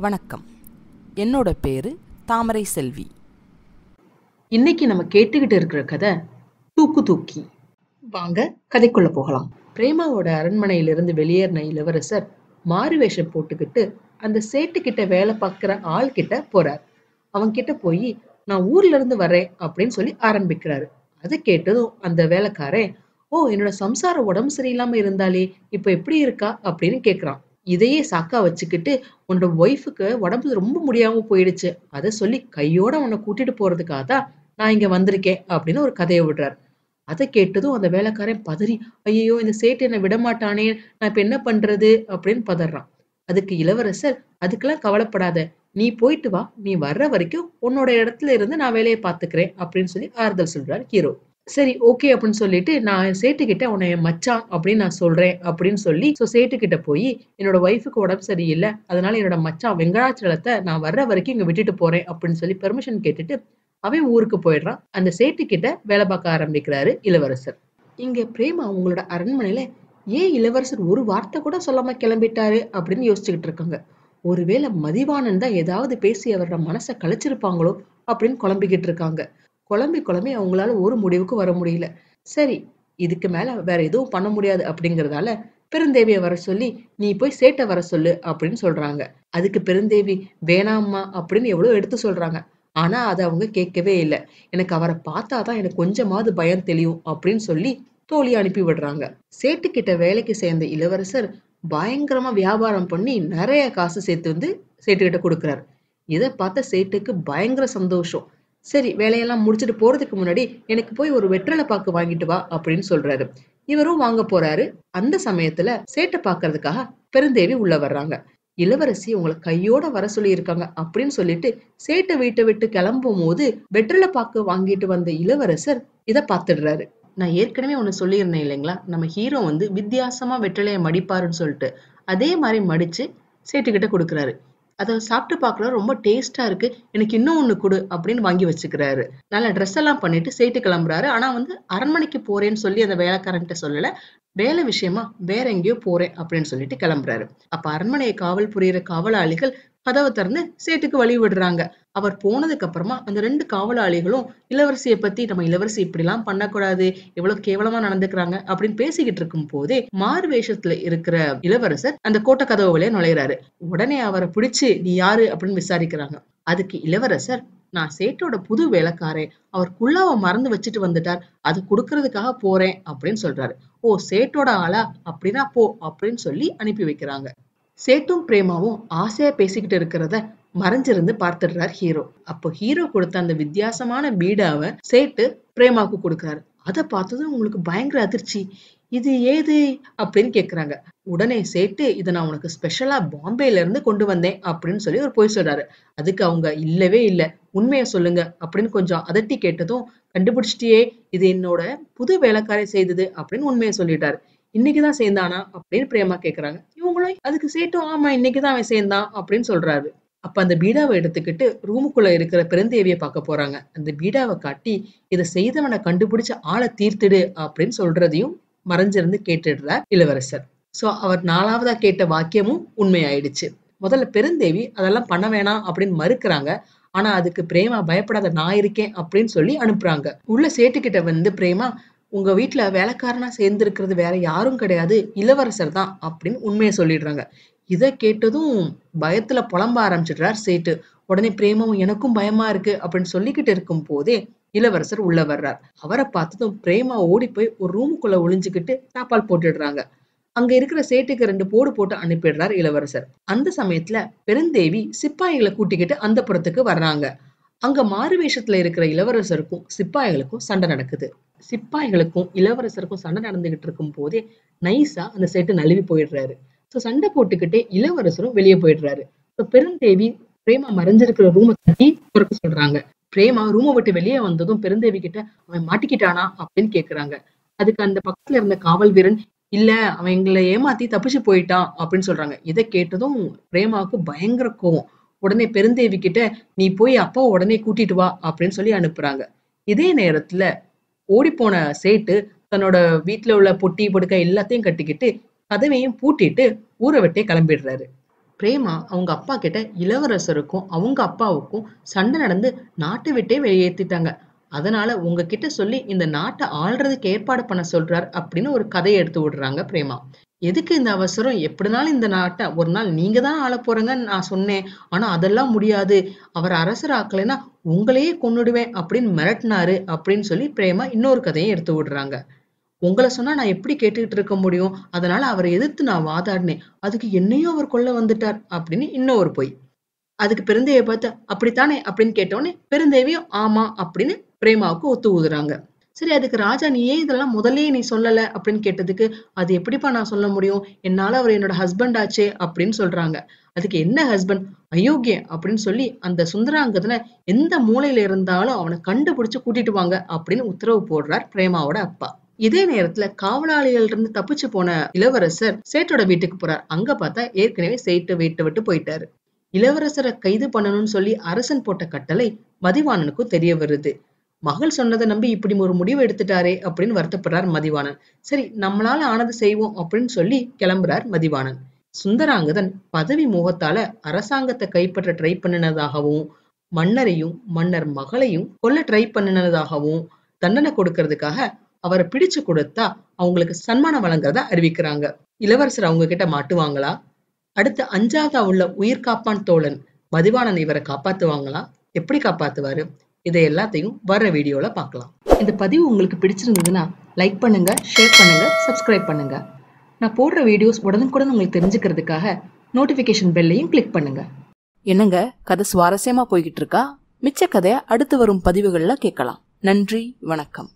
வணக்கம். என்னோட பேரு தாமரை செல்வி. இன்னைக்கு நம்ம கேட்டுக்கிட்டு இருக்கிற கதை தூக்கு தூக்கி. வாங்க கதைக்குள்ள போகலாம். பிரேமாவோட அரண்மனையிலிருந்து வெளியேறின இளவரசர் மாறு வேஷம் போட்டுக்கிட்டு அந்த சேட்டு கிட்ட வேலை பார்க்கிற ஆள் கிட்ட போறார். அவங்க கிட்ட போய் நான் ஊர்ல இருந்து வரேன் அப்படின்னு சொல்லி ஆரம்பிக்கிறாரு. அதை கேட்டதும் அந்த வேலைக்காரன், ஓ, என்னோட சம்சார உடம்பு சரியில்லாம இருந்தாலே இப்ப எப்படி இருக்கா அப்படின்னு கேக்குறான். இதையே சாக்கா வச்சுக்கிட்டு, உன்னோட ஒய்ஃபுக்கு உடம்பு ரொம்ப முடியாம போயிடுச்சு, அதை சொல்லி கையோட உன்னை கூட்டிட்டு போறதுக்காக தான் நான் இங்க வந்திருக்கேன் அப்படின்னு ஒரு கதையை விடுறாரு. அதை கேட்டதும் அந்த வேலைக்காரன் பதறி, ஐயோ, இந்த சேட்டு என்னை விடமாட்டானே, நான் இப்ப என்ன பண்றது அப்படின்னு பதறான். அதுக்கு இளவரசர், அதுக்கெல்லாம் கவலைப்படாத, நீ போயிட்டு வா, நீ வர்ற வரைக்கும் உன்னோட இடத்துல இருந்து நான் வேலையை பாத்துக்கிறேன் அப்படின்னு சொல்லி ஆறுதல் சொல்றாரு ஹீரோ. சரி, ஓகே அப்படின்னு சொல்லிட்டு, நான் சேட்டுக்கிட்ட உன்னை என் மச்சான் அப்படின்னு நான் சொல்றேன் அப்படின்னு சொல்லி சேட்டுக்கிட்ட போய், என்னோட ஒய்ஃபுக்கு உடம்பு சரியில்லை, அதனால என்னோட மச்சான் வெங்கடாச்சலத்தை நான் வர்ற வரைக்கும் இங்க விட்டுட்டு போறேன் அப்படின்னு சொல்லி பெர்மிஷன் கேட்டுட்டு அவன் ஊருக்கு போயிடுறான். அந்த சேட்டுக்கிட்ட வேலை பார்க்க ஆரம்பிக்கிறாரு இளவரசர். இங்க பிரேமா உங்களோட அரண்மனையில ஏன் இளவரசர் ஒரு வார்த்தை கூட சொல்லாம கிளம்பிட்டாரு அப்படின்னு யோசிச்சுக்கிட்டு இருக்காங்க. ஒருவேளை மதிவாணன் தான் ஏதாவது பேசி அவரோட மனசை கலைச்சிருப்பாங்களோ அப்படின்னு குழம்பிக்கிட்டு இருக்காங்க. குழம்பி அவங்களால ஒரு முடிவுக்கு வர முடியல. சரி, இதுக்கு மேல வேற எதுவும் பண்ண முடியாது அப்படிங்கறதால பெருந்தேவிய வர சொல்லி, நீ போய் சேட்டை வர சொல்லு அப்படின்னு சொல்றாங்க. அதுக்கு பெருந்தேவி, வேணாம்மா அப்படின்னு எவ்வளவு எடுத்து சொல்றாங்க. ஆனா அதை அவங்க கேட்கவே இல்லை. எனக்கு அவரை பார்த்தாதான் எனக்கு கொஞ்சமாவது பயம் தெளியும் அப்படின்னு சொல்லி தோழி அனுப்பி விடுறாங்க. சேட்டுக்கிட்ட வேலைக்கு சேர்ந்த இளவரசர் பயங்கரமா வியாபாரம் பண்ணி நிறைய காசு சேர்த்து வந்து சேட்டுக்கிட்ட கொடுக்குறாரு. இதை பார்த்த சேட்டுக்கு பயங்கர சந்தோஷம். சரி, வேலையெல்லாம் முடிச்சுட்டு போறதுக்கு முன்னாடி எனக்கு போய் ஒரு வெற்றிலை பாக்கு வாங்கிட்டு வா அப்படின்னு சொல்றாரு. இவரும் வாங்க போறாரு. அந்த சமயத்துல சேட்டை பாக்குறதுக்காக பெருந்தேவி உள்ள வர்றாங்க. இளவரசி உங்களை கையோட வர சொல்லி இருக்காங்க அப்படின்னு சொல்லிட்டு சேட்டை வீட்டை விட்டு கிளம்பும் போது வெற்றிலை பாக்கு வாங்கிட்டு வந்த இளவரசர் இதை பாத்துடுறாரு. நான் ஏற்கனவே ஒண்ணு சொல்லியிருந்தேன் இல்லைங்களா, நம்ம ஹீரோ வந்து வித்தியாசமா வெற்றிலையை மடிப்பாருன்னு சொல்லிட்டு, அதே மாதிரி மடிச்சு சேட்டுக்கிட்ட கொடுக்குறாரு. அதை சாப்பிட்டு பார்க்கலாம், ரொம்ப டேஸ்டா இருக்கு, எனக்கு இன்னும் ஒண்ணு கொடு அப்படின்னு வாங்கி வச்சுக்கிறாரு. நல்ல ட்ரெஸ் எல்லாம் பண்ணிட்டு சேட்டு கிளம்புறாரு. ஆனா வந்து அரண்மனைக்கு போறேன்னு சொல்லி அந்த வேலைக்காரன்ட்ட சொல்லல, வேலை விஷயமா வேற எங்கேயோ போறேன் அப்படின்னு சொல்லிட்டு கிளம்புறாரு. அப்ப அரண்மனையை காவல் புரியுற காவலாளிகள் கதவை திறந்து சேட்டுக்கு வழி விடுறாங்க. அவர் போனதுக்கு அப்புறமா அந்த 2 காவலாளிகளும் இளவரசியை பத்தி, நம்ம இளவரசி இப்படி எல்லாம் பண்ணக்கூடாது, எவ்வளவு கேவலமா நடந்துக்கிறாங்க அப்படின்னு பேசிக்கிட்டு இருக்கும் போதே மாறு வேஷத்துல இருக்கிற இளவரசர் அந்த கோட்டை கதவு வழியா நுழையிறாரு. உடனே அவரை பிடிச்சு, நீ யாரு அப்படின்னு விசாரிக்கிறாங்க. அதுக்கு இளவரசர், நான் சேட்டோட புது வேலைக்காரே, அவர் குல்லாவை மறந்து வச்சுட்டு வந்துட்டார், அது குடுக்கறதுக்காக போறேன் அப்படின்னு சொல்றாரு. ஓ, சேட்டோட ஆளா, அப்படின்னா போ அப்படின்னு சொல்லி அனுப்பி வைக்கிறாங்க. சேட்டும் பிரேமாவும் ஆசையா பேசிக்கிட்டு இருக்கிறத மறைஞ்சிருந்து பார்த்துடுறார் ஹீரோ. அப்போ ஹீரோ கொடுத்த அந்த வித்தியாசமான பீடாவை சேட்டு பிரேமாவுக்கு கொடுக்குறாரு. அதை பார்த்ததும் உங்களுக்கு பயங்கர அதிர்ச்சி. இது ஏது அப்படின்னு கேக்குறாங்க. உடனே சேட்டு, இதை நான் உனக்கு ஸ்பெஷலா பாம்பேல இருந்து கொண்டு வந்தேன் அப்படின்னு சொல்லி ஒரு பொய் சொல்றாரு. அதுக்கு அவங்க, இல்லவே இல்ல, உண்மையை சொல்லுங்க அப்படின்னு கொஞ்சம் அதட்டி கேட்டதும், கண்டுபிடிச்சிட்டியே, இது என்னோட புது வேலைக்காரை செய்தது அப்படின்னு உண்மையை சொல்லிட்டாரு. இன்னைக்குதான் சேர்ந்தானா அப்படின்னு பிரேமா கேக்குறாங்க. இவங்களும் அதுக்கு சேட்டும், ஆமா, இன்னைக்குதான் அவன் சேர்ந்தான் அப்படின்னு சொல்றாரு. அப்ப அந்த பீடாவை எடுத்துக்கிட்டு ரூமுக்குள்ள இருக்கிற பெருந்தேவிய பார்க்க போறாங்க. அந்த பீடாவை காட்டி, இதை செய்தவனை கண்டுபிடிச்சு ஆளை தீர்த்துடு அப்படின்னு சொல்றதையும் மறைஞ்சிருந்து கேட்டுடுறார் இளவரசர். சோ அவர் 4வதா கேட்ட வாக்கியமும் உண்மையாயிடுச்சு. முதல்ல பெருந்தேவி அதெல்லாம் பண்ண வேணாம் அப்படின்னு மறுக்கிறாங்க. ஆனா அதுக்கு பிரேமா, பயப்படாத, நான் இருக்கேன் அப்படின்னு சொல்லி அனுப்புறாங்க. உள்ள சேட்டுக்கிட்ட வந்து பிரேமா, உங்க வீட்டுல வேலைக்காரனா சேர்ந்திருக்கிறது வேற யாரும் கிடையாது, இளவரசர் தான் அப்படின்னு உண்மையை சொல்லிடுறாங்க. இதை கேட்டதும் பயத்துல புலம்ப ஆரம்பிச்சிடுறார் சேட்டு. உடனே பிரேமாவும், எனக்கும் பயமா இருக்கு அப்படின்னு சொல்லிக்கிட்டு இருக்கும் போதே இளவரசர் உள்ள வர்றார். அவரை பார்த்ததும் பிரேமா ஓடி போய் ஒரு ரூமுக்குள்ள ஒளிஞ்சுக்கிட்டு தாப்பால் போட்டுடுறாங்க. அங்க இருக்கிற சேட்டுக்கு 2 போடு போட்டு அனுப்பிடுறார் இளவரசர். அந்த சமயத்துல பெருந்தேவி சிப்பாய்களை கூட்டிக்கிட்டு அந்த புறத்துக்கு வர்றாங்க. அங்க மாறு வேஷத்துல இருக்கிற இளவரசருக்கும் சிப்பாய்களுக்கும் சண்டை நடக்குது. சிப்பாய்களுக்கும் இளவரசருக்கும் சண்டை நடந்துகிட்டு இருக்கும் போதே நைஸா அந்த சேட்டு நழுவி போயிடுறாரு. சண்டை போட்டுக்கிட்டே இளவரசரும் வெளியே போயிடுறாரு. பெருந்தேவி பிரேமா மறைஞ்சிருக்கிற ரூமை தட்டி துறக்க சொல்றாங்க. பிரேமா ரூமை விட்டு வெளியே வந்ததும் பெருந்தேவி கிட்ட, அவன் மாட்டிக்கிட்டானா அப்படின்னு கேக்குறாங்க. அதுக்கு அந்த பக்கத்துல இருந்த காவல் வீரன், இல்ல, அவன் எங்களை ஏமாத்தி தப்பிச்சு போயிட்டான் அப்படின்னு சொல்றாங்க. இதை கேட்டதும் பிரேமாவுக்கு பயங்கர கோவம். உடனே பெருந்தேவி கிட்ட, நீ போய் அப்பா உடனே கூட்டிட்டு வா அப்படின்னு சொல்லி அனுப்புறாங்க. இதே நேரத்துல ஓடி போன சேட்டு தன்னோட வீட்டுல உள்ள பொட்டி படுக்க எல்லாத்தையும் கட்டிக்கிட்டு கதவையும் பூட்டிட்டு ஊரை விட்டே கிளம்பிடுறாரு. பிரேமா அவங்க அப்பா கிட்ட இளவரசருக்கும் அவங்க அப்பாவுக்கும் சண்டை நடந்து நாட்டை விட்டே வெளியேற்றிட்டாங்க. அதனால உங்ககிட்ட சொல்லி இந்த நாட்டை ஆள்றதுக்கு ஏற்பாடு பண்ண சொல்றார் அப்படின்னு ஒரு கதையை எடுத்து விடுறாங்க பிரேமா. எதுக்கு இந்த அவசரம்? எப்படினாலும் இந்த நாட்டை ஒரு நாள் நீங்க தான் ஆள போறீங்கன்னு நான் சொன்னேன். ஆனா அதெல்லாம் முடியாது. அவர் அரசர் ஆக்கலைன்னா உங்களையே கொன்னுடுவேன் அப்படின்னு மிரட்டினாரு அப்படின்னு சொல்லி பிரேமா இன்னொரு கதையை எடுத்து விடுறாங்க. உங்கள சொன்னா நான் எப்படி கேட்டுக்கிட்டு இருக்க முடியும்? அதனால அவரை எதிர்த்து நான் வாதாடினேன். அதுக்கு என்னையும் அவர் கொல்ல வந்துட்டார் அப்படின்னு இன்னொரு பொய். அதுக்கு பெருந்தேவிய பார்த்து அப்படித்தானே அப்படின்னு கேட்டோடனே பெருந்தேவியும் ஆமா அப்படின்னு பிரேமாவுக்கு ஒத்து ஊதுறாங்க. சரி, அதுக்கு ராஜா நீ ஏன் இதெல்லாம் முதல்லயே நீ சொல்லல அப்படின்னு கேட்டதுக்கு, அது எப்படிப்பா நான் சொல்ல முடியும்? என்னால அவர் என்னோட ஹஸ்பண்ட் ஆச்சே அப்படின்னு சொல்றாங்க. அதுக்கு என்ன ஹஸ்பண்ட்? அயோக்கியன் அப்படின்னு சொல்லி அந்த சுந்தராங்கதனை எந்த மூலையில இருந்தாலும் அவனை கண்டுபிடிச்சு கூட்டிட்டு வாங்க அப்படின்னு உத்தரவு போடுறார் பிரேமாவோட அப்பா. இதே நேரத்துல காவலாளிகள் இருந்து தப்பிச்சு போன இளவரசர் சேட்டோட வீட்டுக்கு போறார். அங்க பார்த்தா ஏற்கனவே சேட்டு வீட்டை விட்டு போயிட்டாரு. இளவரசரை கைது பண்ணணும்னு சொல்லி அரசன் போட்ட கட்டளை மதிவாணனுக்கும் தெரிய வருது. மகள் சொன்னதை நம்பி இப்படி ஒரு முடிவு எடுத்துட்டாரே அப்படின்னு வருத்தப்படுறார் மதிவாணன். சரி, நம்மளால ஆனது செய்வோம் அப்படின்னு சொல்லி கிளம்புறார் மதிவாணன். சுந்தராங்கதன் பதவி மோகத்தால அரசாங்கத்தை கைப்பற்ற ட்ரை பண்ணினதாகவும் மன்னரையும் மன்னர் மகளையும் கொல்ல ட்ரை பண்ணினதாகவும் தண்டனை கொடுக்கறதுக்காக அவரை பிடிச்சு கொடுத்தா அவங்களுக்கு சன்மானம் வழங்குறதா அறிவிக்கிறாங்க. இளவரசர் அவங்க கிட்ட மாட்டுவாங்களா? அடுத்து 5ஆவதா உள்ள உயிர் காப்பான் தோழன் மதிவாணன் இவரை காப்பாத்துவாங்களா? எப்படி காப்பாத்துவாரு? இதை எல்லாத்தையும் வர்ற வீடியோல பார்க்கலாம். இந்த பதிவு உங்களுக்கு பிடிச்சிருந்ததுன்னா லைக் பண்ணுங்க, ஷேர் பண்ணுங்க, சப்ஸ்கிரைப் பண்ணுங்க. நான் போடுற வீடியோஸ் உடனுக்குடன் உங்களுக்கு தெரிஞ்சுக்கிறதுக்காக நோட்டிபிகேஷன் பெல்லையும் கிளிக் பண்ணுங்க. என்னங்க, கதை சுவாரஸ்யமா போய்கிட்டு இருக்கா? மிச்ச கதையை அடுத்து வரும் பதிவுகள்ல கேட்கலாம். நன்றி, வணக்கம்.